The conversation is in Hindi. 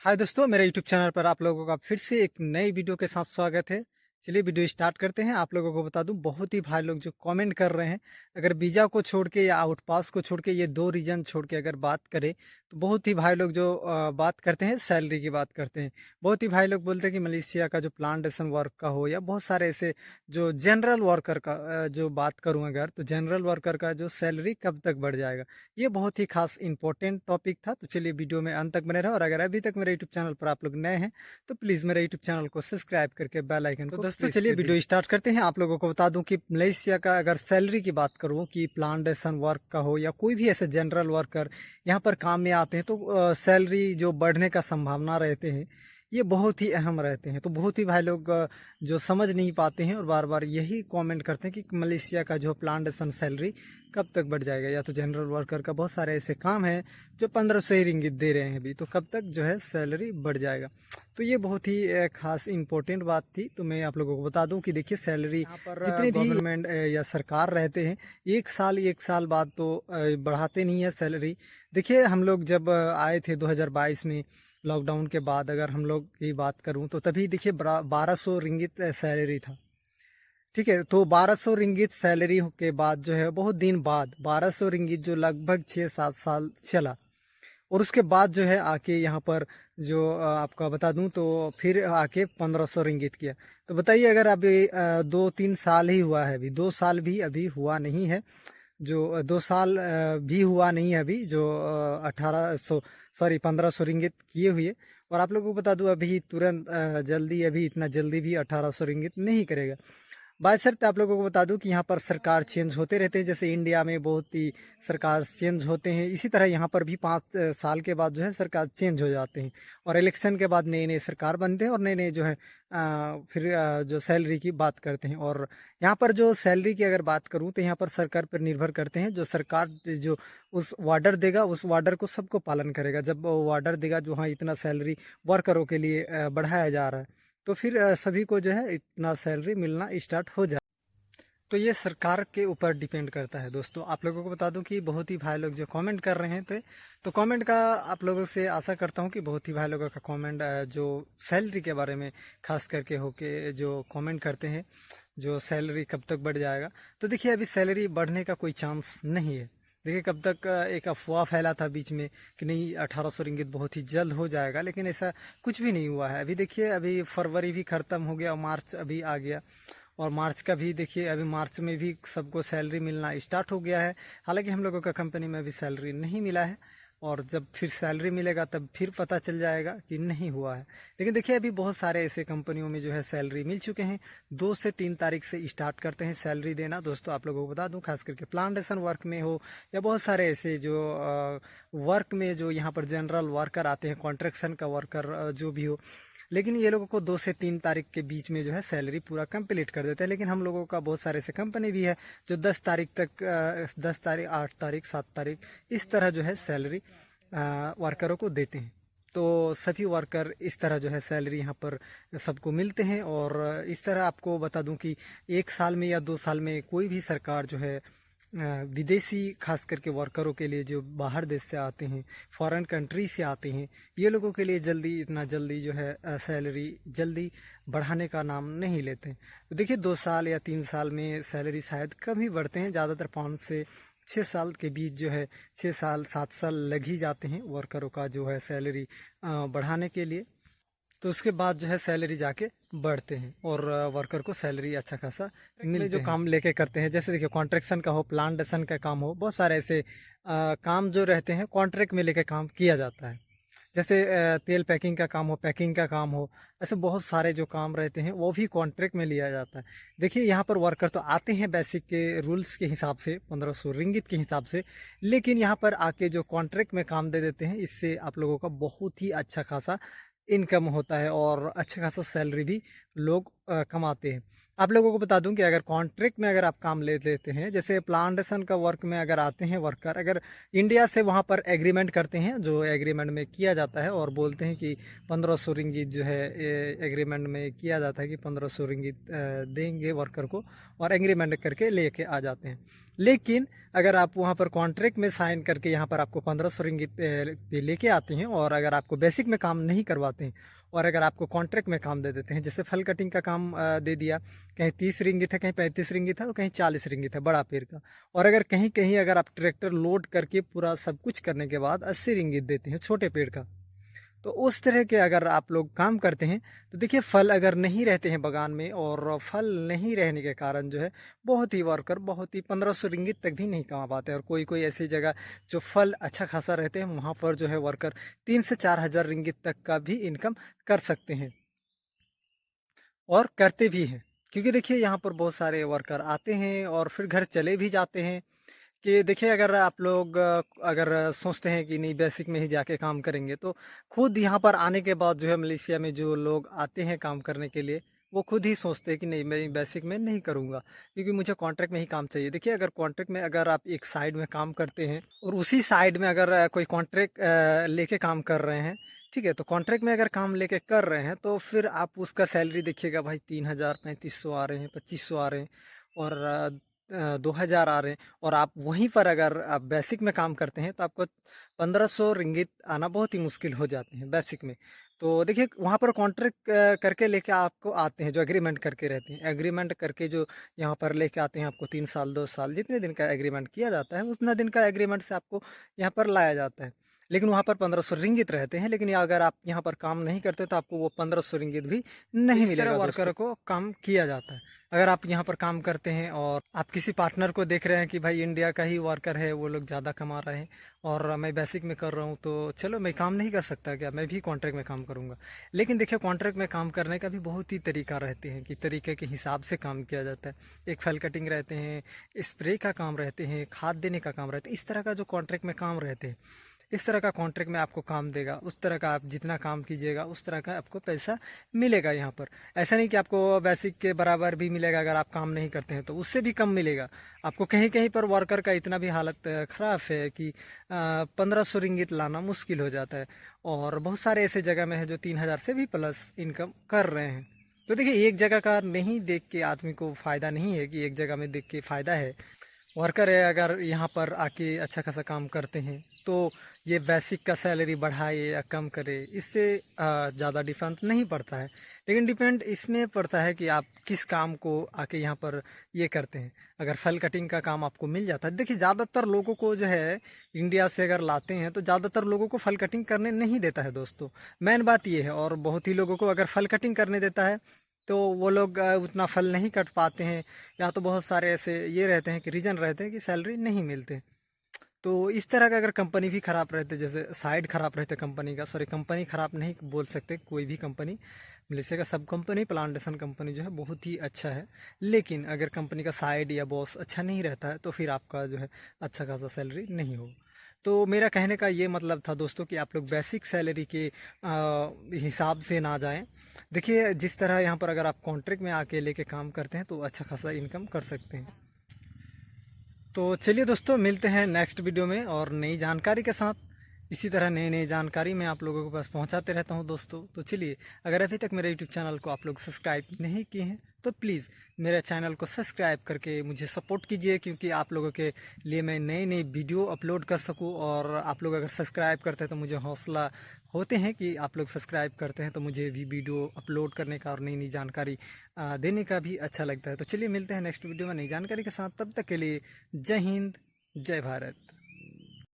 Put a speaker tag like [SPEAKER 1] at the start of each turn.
[SPEAKER 1] हाय दोस्तों, मेरे यूट्यूब चैनल पर आप लोगों का फिर से एक नई वीडियो के साथ स्वागत है। चलिए वीडियो स्टार्ट करते हैं। आप लोगों को बता दूं, बहुत ही भाई लोग जो कमेंट कर रहे हैं, अगर वीज़ा को छोड़ के या आउट पास को छोड़ के ये दो रीजन छोड़ के अगर बात करें तो बहुत ही भाई लोग जो बात करते हैं सैलरी की बात करते हैं। बहुत ही भाई लोग बोलते हैं कि मलेशिया का जो प्लांटेशन वर्क का हो या बहुत सारे ऐसे जो जनरल वर्कर का जो बात करूँ अगर, तो जनरल वर्कर का जो सैलरी कब तक बढ़ जाएगा, ये बहुत ही खास इंपॉर्टेंट टॉपिक था। तो चलिए वीडियो में अंत तक बने रहो, और अगर अभी तक मेरे यूट्यूब चैनल पर आप लोग नए हैं तो प्लीज़ मेरे यूट्यूब चैनल को सब्सक्राइब करके बेल आइकन को दोस्तों चलिए वीडियो स्टार्ट करते हैं। आप लोगों को बता दूं कि मलेशिया का अगर सैलरी की बात करूं कि प्लांटेशन वर्क का हो या कोई भी ऐसे जनरल वर्कर यहाँ पर काम में आते हैं तो सैलरी जो बढ़ने का संभावना रहते हैं ये बहुत ही अहम रहते हैं। तो बहुत ही भाई लोग जो समझ नहीं पाते हैं और बार बार यही कमेंट करते हैं कि मलेशिया का जो प्लांटेशन सैलरी कब तक बढ़ जाएगा, या तो जनरल वर्कर का बहुत सारे ऐसे काम है जो 1500 ही रिंगित दे रहे हैं अभी, तो कब तक जो है सैलरी बढ़ जाएगा। तो ये बहुत ही खास इंपॉर्टेंट बात थी। तो मैं आप लोगों को बता दूं कि देखिए सैलरी यहाँ पर जितने भी गवर्नमेंट या सरकार रहते हैं एक साल बाद तो बढ़ाते नहीं है सैलरी। देखिए हम लोग जब आए थे 2022 में लॉकडाउन के बाद, अगर हम लोग की बात करूं तो तभी देखिए 1200 रिंगित सैलरी था। ठीक है, तो 1200 रिंगित सैलरी के बाद जो है बहुत दिन बाद 1200 रिंगित जो लगभग 6-7 साल चला, और उसके बाद जो है आके यहाँ पर जो आपका बता दूं तो फिर आके 1500 रिंगित किया। तो बताइए, अगर अभी 2-3 साल ही हुआ है, अभी 2 साल भी अभी हुआ नहीं है, जो 2 साल भी हुआ नहीं है अभी, जो 1500 रिंगित किए हुए। और आप लोगों को बता दूं अभी तुरंत जल्दी, अभी इतना जल्दी भी 1800 रिंगित नहीं करेगा। बाय शर्त आप लोगों को बता दूं कि यहाँ पर सरकार चेंज होते रहते हैं। जैसे इंडिया में बहुत ही सरकार चेंज होते हैं, इसी तरह यहाँ पर भी 5 साल के बाद जो है सरकार चेंज हो जाते हैं, और इलेक्शन के बाद नए नए सरकार बनते हैं और नए नए जो है फिर जो सैलरी की बात करते हैं। और यहाँ पर जो सैलरी की अगर बात करूँ तो यहाँ पर सरकार पर निर्भर करते हैं। जो सरकार जो उस वार्डर देगा उस वार्डर को सबको पालन करेगा। जब वो वार्डर देगा जो हाँ इतना सैलरी वर्करों के लिए बढ़ाया जा रहा है, तो फिर सभी को जो है इतना सैलरी मिलना स्टार्ट हो जाए। तो ये सरकार के ऊपर डिपेंड करता है। दोस्तों आप लोगों को बता दूं कि बहुत ही भाई लोग जो कमेंट कर रहे थे, तो कमेंट का आप लोगों से आशा करता हूं कि बहुत ही भाई लोगों का कमेंट जो सैलरी के बारे में खास करके होके जो कमेंट करते हैं, जो सैलरी कब तक बढ़ जाएगा। तो देखिए अभी सैलरी बढ़ने का कोई चांस नहीं है। देखिए कब तक एक अफवाह फैला था बीच में कि नहीं 1800 रिंगित बहुत ही जल्द हो जाएगा, लेकिन ऐसा कुछ भी नहीं हुआ है। अभी देखिए अभी फरवरी भी ख़त्म हो गया, मार्च अभी आ गया, और मार्च का भी देखिए अभी मार्च में भी सबको सैलरी मिलना स्टार्ट हो गया है। हालांकि हम लोगों का कंपनी में अभी सैलरी नहीं मिला है, और जब फिर सैलरी मिलेगा तब फिर पता चल जाएगा कि नहीं हुआ है। लेकिन देखिए अभी बहुत सारे ऐसे कंपनियों में जो है सैलरी मिल चुके हैं। 2 से 3 तारीख से स्टार्ट करते हैं सैलरी देना। दोस्तों आप लोगों को बता दूं, खास करके प्लांटेशन वर्क में हो या बहुत सारे ऐसे जो वर्क में जो यहाँ पर जनरल वर्कर आते हैं, कॉन्ट्रैक्शन का वर्कर जो भी हो, लेकिन ये लोगों को 2 से 3 तारीख के बीच में जो है सैलरी पूरा कंप्लीट कर देते हैं। लेकिन हम लोगों का बहुत सारे ऐसे कंपनी भी है जो 10 तारीख तक 10 तारीख 8 तारीख 7 तारीख इस तरह जो है सैलरी वर्करों को देते हैं। तो सभी वर्कर इस तरह जो है सैलरी यहाँ पर सबको मिलते हैं। और इस तरह आपको बता दूं कि 1 साल में या 2 साल में कोई भी सरकार जो है विदेशी खास करके वर्करों के लिए जो बाहर देश से आते हैं, फॉरेन कंट्री से आते हैं, ये लोगों के लिए जल्दी इतना जल्दी जो है सैलरी जल्दी बढ़ाने का नाम नहीं लेते हैं। तो देखिए 2 साल या 3 साल में सैलरी शायद कम ही बढ़ते हैं, ज़्यादातर 5 से 6 साल के बीच जो है 6 साल 7 साल लग ही जाते हैं वर्करों का जो है सैलरी बढ़ाने के लिए। तो उसके बाद जो है सैलरी जाके बढ़ते हैं, और वर्कर को सैलरी अच्छा खासा मिले जो काम लेके करते हैं। जैसे देखिए कॉन्ट्रैक्शन का हो, प्लांटेशन का काम हो, बहुत सारे ऐसे काम जो रहते हैं कॉन्ट्रैक्ट में लेके काम किया जाता है। जैसे तेल पैकिंग का काम हो, पैकिंग का काम हो, ऐसे बहुत सारे जो काम रहते हैं वो भी कॉन्ट्रैक्ट में लिया जाता है। देखिए यहाँ पर वर्कर तो आते हैं बेसिक के रूल्स के हिसाब से 1500 रिंगित के हिसाब से, लेकिन यहाँ पर आके जो कॉन्ट्रैक्ट में काम दे देते हैं, इससे आप लोगों का बहुत ही अच्छा खासा इनकम होता है और अच्छा खासा सैलरी भी लोग कमाते हैं। आप लोगों को बता दूं कि अगर कॉन्ट्रैक्ट में अगर आप काम ले लेते हैं, जैसे प्लांटेशन का वर्क में अगर आते हैं वर्कर, अगर इंडिया से वहां पर एग्रीमेंट करते हैं, जो एग्रीमेंट में किया जाता है और बोलते हैं कि 1500 रिंगीत जो है एग्रीमेंट में किया जाता है कि 1500 रिंगीत देंगे वर्कर को, और एग्रीमेंट करके लेके आ जाते हैं। लेकिन अगर आप वहाँ पर कॉन्ट्रैक्ट में साइन करके यहाँ पर आपको 1500 रिंगीत पे लेके आते हैं, और अगर आपको बेसिक में काम नहीं करवाते हैं और अगर आपको कॉन्ट्रैक्ट में काम दे देते हैं, जैसे फल कटिंग का काम दे दिया, कहीं 30 रिंगीत है, कहीं 35 रिंगीत है, और कहीं 40 रिंगीत है बड़ा पेड़ का, और अगर कहीं कहीं अगर आप ट्रैक्टर लोड करके पूरा सब कुछ करने के बाद 80 रिंगीत देते हैं छोटे पेड़ का, तो उस तरह के अगर आप लोग काम करते हैं तो देखिए फल अगर नहीं रहते हैं बागान में, और फल नहीं रहने के कारण जो है बहुत ही वर्कर बहुत ही 1500 रिंगित तक भी नहीं कमा पाते हैं। और कोई कोई ऐसी जगह जो फल अच्छा खासा रहते हैं वहाँ पर जो है वर्कर 3 से 4 हज़ार रिंगित तक का भी इनकम कर सकते हैं, और करते भी हैं। क्योंकि देखिए यहाँ पर बहुत सारे वर्कर आते हैं और फिर घर चले भी जाते हैं। कि देखिए अगर आप लोग अगर सोचते हैं कि नहीं बेसिक में ही जाके काम करेंगे, तो खुद यहाँ पर आने के बाद जो है मलेशिया में जो लोग आते हैं काम करने के लिए, वो खुद ही सोचते हैं कि नहीं मैं बेसिक में नहीं करूँगा, क्योंकि मुझे कॉन्ट्रैक्ट में ही काम चाहिए। देखिए अगर कॉन्ट्रैक्ट में अगर आप एक साइड में काम करते हैं और उसी साइड में अगर कोई कॉन्ट्रैक्ट लेके काम कर रहे हैं, ठीक है, तो कॉन्ट्रैक्ट में अगर काम लेके कर रहे हैं तो फिर आप उसका सैलरी देखिएगा भाई 3000 3500 आ रहे हैं, 2500 आ रहे हैं, और 2000 आ रहे हैं। और आप वहीं पर अगर आप बेसिक में काम करते हैं तो आपको 1500 रिंगित आना बहुत ही मुश्किल हो जाते हैं बेसिक में। तो देखिए वहाँ पर कॉन्ट्रैक्ट करके लेके आपको आते हैं, जो एग्रीमेंट करके रहते हैं, एग्रीमेंट करके जो यहाँ पर लेके आते हैं आपको 3 साल 2 साल जितने दिन का एग्रीमेंट किया जाता है उतना दिन का एग्रीमेंट से आपको यहाँ पर लाया जाता है। लेकिन वहाँ पर 1500 रिंगित रहते हैं, लेकिन अगर आप यहाँ पर काम नहीं करते तो आपको वो 1500 रिंगित भी नहीं मिलेगा। वर्कर को काम किया जाता है। अगर आप यहाँ पर काम करते हैं और आप किसी पार्टनर को देख रहे हैं कि भाई इंडिया का ही वर्कर है, वो लोग ज़्यादा कमा रहे हैं और मैं बेसिक में कर रहा हूँ, तो चलो मैं काम नहीं कर सकता क्या, मैं भी कॉन्ट्रैक्ट में काम करूँगा। लेकिन देखिए कॉन्ट्रैक्ट में काम करने का भी बहुत ही तरीका रहते हैं कि तरीके के हिसाब से काम किया जाता है। एक फल कटिंग रहते हैं, स्प्रे का काम रहते हैं, खाद देने का काम रहते हैं, इस तरह का जो कॉन्ट्रैक्ट में काम रहते हैं, इस तरह का कॉन्ट्रैक्ट में आपको काम देगा, उस तरह का आप जितना काम कीजिएगा उस तरह का आपको पैसा मिलेगा यहाँ पर। ऐसा नहीं कि आपको बेसिक के बराबर भी मिलेगा, अगर आप काम नहीं करते हैं तो उससे भी कम मिलेगा आपको। कहीं कहीं पर वर्कर का इतना भी हालत ख़राब है कि 1500 रिंगित लाना मुश्किल हो जाता है, और बहुत सारे ऐसे जगह में है जो 3000 से भी प्लस इनकम कर रहे हैं। तो देखिए एक जगह का नहीं देख के आदमी को फ़ायदा नहीं है कि एक जगह में देख के फ़ायदा है। वर्कर है अगर यहाँ पर आके अच्छा खासा काम करते हैं तो ये बेसिक का सैलरी बढ़ाए या कम करे, इससे ज़्यादा डिफरेंस नहीं पड़ता है। लेकिन डिपेंड इसमें पड़ता है कि आप किस काम को आके यहाँ पर ये करते हैं। अगर फल कटिंग का काम आपको मिल जाता है, देखिए ज़्यादातर लोगों को जो है इंडिया से अगर लाते हैं तो ज़्यादातर लोगों को फल कटिंग करने नहीं देता है दोस्तों, मेन बात ये है। और बहुत ही लोगों को अगर फल कटिंग करने देता है तो वो लोग उतना फल नहीं कट पाते हैं, या तो बहुत सारे ऐसे ये रहते हैं कि रीजन रहते हैं कि सैलरी नहीं मिलते। तो इस तरह का अगर कंपनी भी ख़राब रहते, जैसे साइड ख़राब रहते कंपनी का, सॉरी कंपनी ख़राब नहीं बोल सकते, कोई भी कंपनी, मलेशिया का सब कंपनी प्लांटेशन कंपनी जो है बहुत ही अच्छा है। लेकिन अगर कंपनी का साइड या बॉस अच्छा नहीं रहता है तो फिर आपका जो है अच्छा खासा सैलरी नहीं होगा। तो मेरा कहने का ये मतलब था दोस्तों कि आप लोग बेसिक सैलरी के हिसाब से ना जाएं। देखिए जिस तरह यहाँ पर अगर आप कॉन्ट्रैक्ट में आके लेके काम करते हैं तो अच्छा खासा इनकम कर सकते हैं। तो चलिए दोस्तों मिलते हैं नेक्स्ट वीडियो में और नई जानकारी के साथ। इसी तरह नई नई जानकारी मैं आप लोगों के पास पहुंचाते रहता हूं दोस्तों। तो चलिए, अगर अभी तक मेरे यूट्यूब चैनल को आप लोग सब्सक्राइब नहीं किए हैं तो प्लीज़ मेरे चैनल को सब्सक्राइब करके मुझे सपोर्ट कीजिए, क्योंकि आप लोगों के लिए मैं नई नई वीडियो अपलोड कर सकूं। और आप लोग अगर सब्सक्राइब करते हैं तो मुझे हौसला होते हैं कि आप लोग सब्सक्राइब करते हैं, तो मुझे भी वीडियो अपलोड करने का और नई नई जानकारी देने का भी अच्छा लगता है। तो चलिए मिलते हैं नेक्स्ट वीडियो में नई जानकारी के साथ। तब तक के लिए जय हिंद, जय भारत।